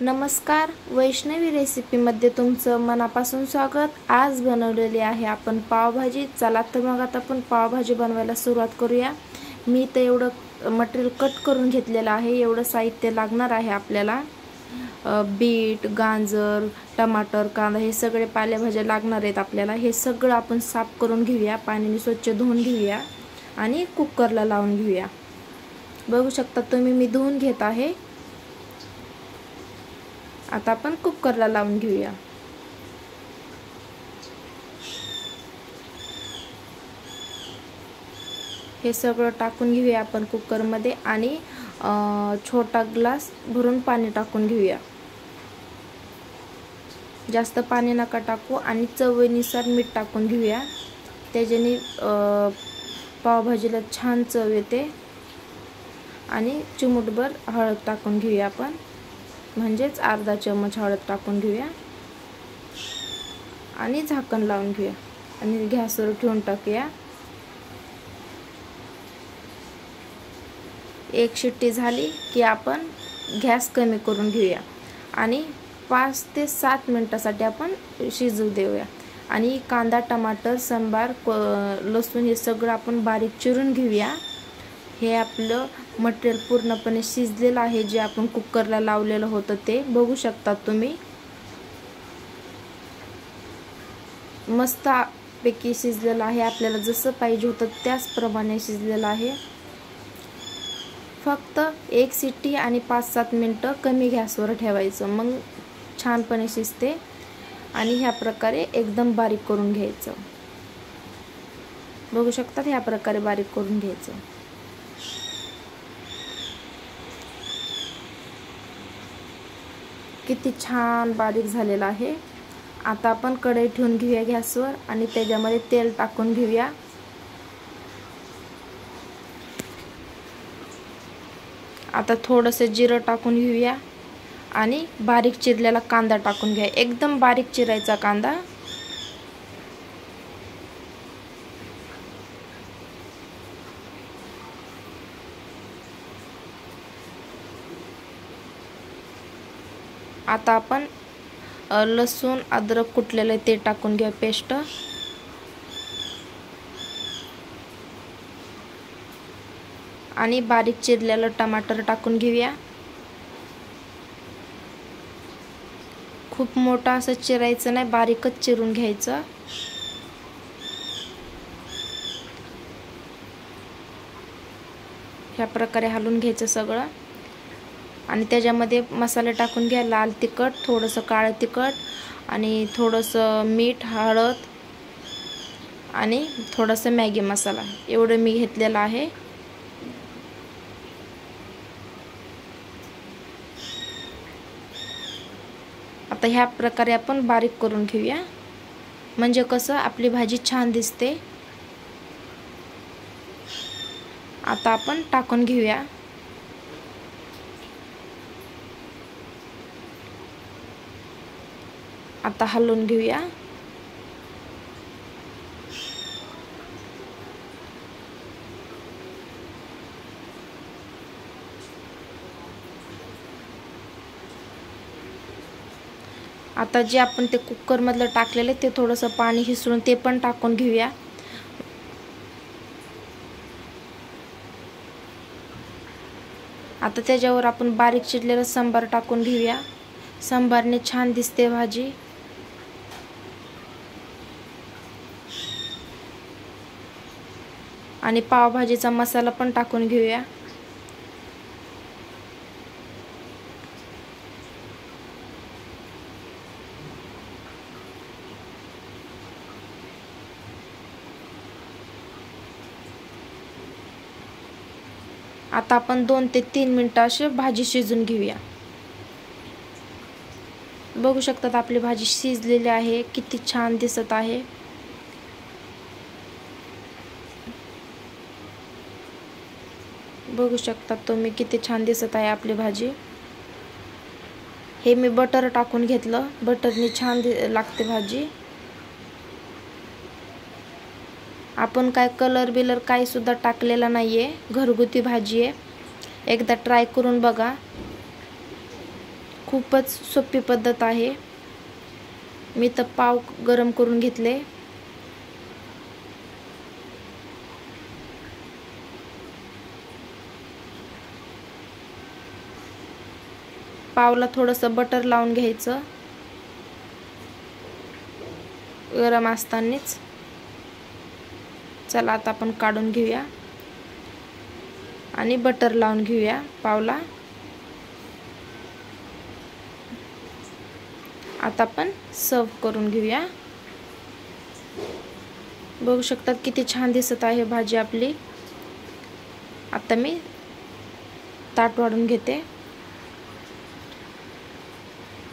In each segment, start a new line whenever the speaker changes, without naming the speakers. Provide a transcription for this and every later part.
नमस्कार, वैष्णवी रेसिपीमध्ये तुमचं मनापासून स्वागत। आज बनवलेली आहे आपण पावभाजी। चला तर मग आता आपण पावभाजी बनवायला सुरुवात करूया। मी तर एवढं मटेरियल कट करून घेतलेलं आहे। एवढं साहित्य लागणार आहे आपल्याला। बीट, गाजर, टमाटर, कांदा हे सगळे पालेभाज्या लागणार आहेत आपल्याला। हे सगळं आपण साफ करून घेऊया, पाण्याने स्वच्छ धुवून घेऊया आणि कुकरला लावून घेऊया। बघू शकता तुम्ही मी धुवून घेत आहे। आता आपण कुकरला लावून घेऊया। हे सगळं टाकून घेऊया आपण कुकरमध्ये आणि छोटा ग्लास भरून पाणी टाकून घेऊया। जास्त पाणी नका टाकू आणि चवीनुसार मीठ टाकून घेऊया। त्याच्याने पावभाजीला छान चव येते। आणि चिमूटभर हळद टाकून घेऊया आपण, म्हणजेच अर्धा चमच हळद टाकून घेऊया आणि झाकण लावून घेऊया आणि गॅसवर ठेवून टाकूया। एक शिट्टी झाली की आपण गॅस कमी करून घेऊया आणि 5 ते 7 मिनिटांसाठी आपण शिजू देऊया। आणि कांदा, टमाटर, सांबार, लसूण हे सगळं आपण बारीक चिरून घेऊया। हे आपलं मटेरियल पूर्णपणे शिजलेलं आहे, जे आपण कुकरला लावलेलं होतं ते बघू शकता तुम्ही। मस्त पैकी शिजलेलं आहे, आपल्याला जसं पाहिजे होतं त्याचप्रमाणे शिजलेलं आहे। फक्त एक शिट्टी आणि 5-7 मिनिटं कमी गॅसवर ठेवायचं, मग छानपणे शिजते। आणि ह्या प्रकारे एकदम बारीक करून घ्यायचं। बघू शकता ह्या प्रकारे बारीक करून घ्यायचं। किती छान बारीक झालेला आहे। आता आपण कढई ठेवून घेऊया गॅसवर आणि त्याच्यामध्ये तेल टाकून घेऊया। आता थोडंसं जिरं टाकून घेऊया आणि बारीक चिरलेला कांदा टाकून घ्या। एकदम बारीक चिरायचा कांदा। आता आपण लसूण, अद्रक कुटलेले ते टाकून घ्या पेस्ट। आणि बारीक चिरलेलं टमाटर टाकून घेऊया। खूप मोठा असं चिरायचं नाही, बारीकच चिरून घ्यायचं। ह्या प्रकारे हलवून घ्यायचं सगळं आणि त्याच्यामध्ये मसाले टाकून घ्या। लाल तिखट, थोडंसं काळं तिखट आणि थोडंसं मीठ, हळद आणि थोडंसं मॅगी मसाला, एवढं मी घेतलेलं आहे। आता ह्या प्रकारे आपण बारीक करून घेऊया, म्हणजे कसं आपली भाजी छान दिसते। आता आपण टाकून घेऊया। आता हलवून घेऊया। आता जे आपण ते कुकर मधलं टाकलेलं ते थोडंसं पाणी हिसळून ते पण टाकून घेऊया। आता त्याच्यावर आपण बारीक चिरलेलं सांबार टाकून घेऊया। सांबारने छान दिसते भाजी। आणि पावभाजीचा मसाला पण टाकून घेऊया। आता आपण 2 ते 3 मिनिटं अशी भाजी शिजून घेऊया। बघू शकतात आपली भाजी शिजलेली आहे, किती छान दिसत आहे। बघू शकता तुम्ही किती छान दिसत आहे आपली भाजी। हे मी बटर टाकून घेतलं, बटरने छान लागते भाजी। आपण काय कलर बिलर काही सुद्धा टाकलेला नाहीये, घरगुती भाजी आहे। एकदा ट्राय करून बघा, खूपच सोपी पद्धत आहे। मी तर पाव गरम करून घेतले। पावला थोडंसं बटर लावून घ्यायचं गरम असतानाच। चला आता आपण काढून घेऊया आणि बटर लावून घेऊया पावला। आता आपण सर्व करून घेऊया। बघू शकतात किती छान दिसत आहे भाजी आपली। आता मी ताट वाढून घेते।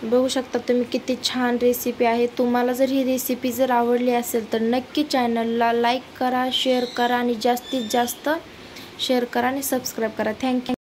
बघू शकता तुम्ही किती छान रेसिपी आहे। तुम्हाला जर ही रेसिपी जर आवडली असेल तर नक्की चॅनलला लाईक करा, शेअर करा आणि जास्तीत जास्त शेअर करा आणि सबस्क्राइब करा। थँक्यू।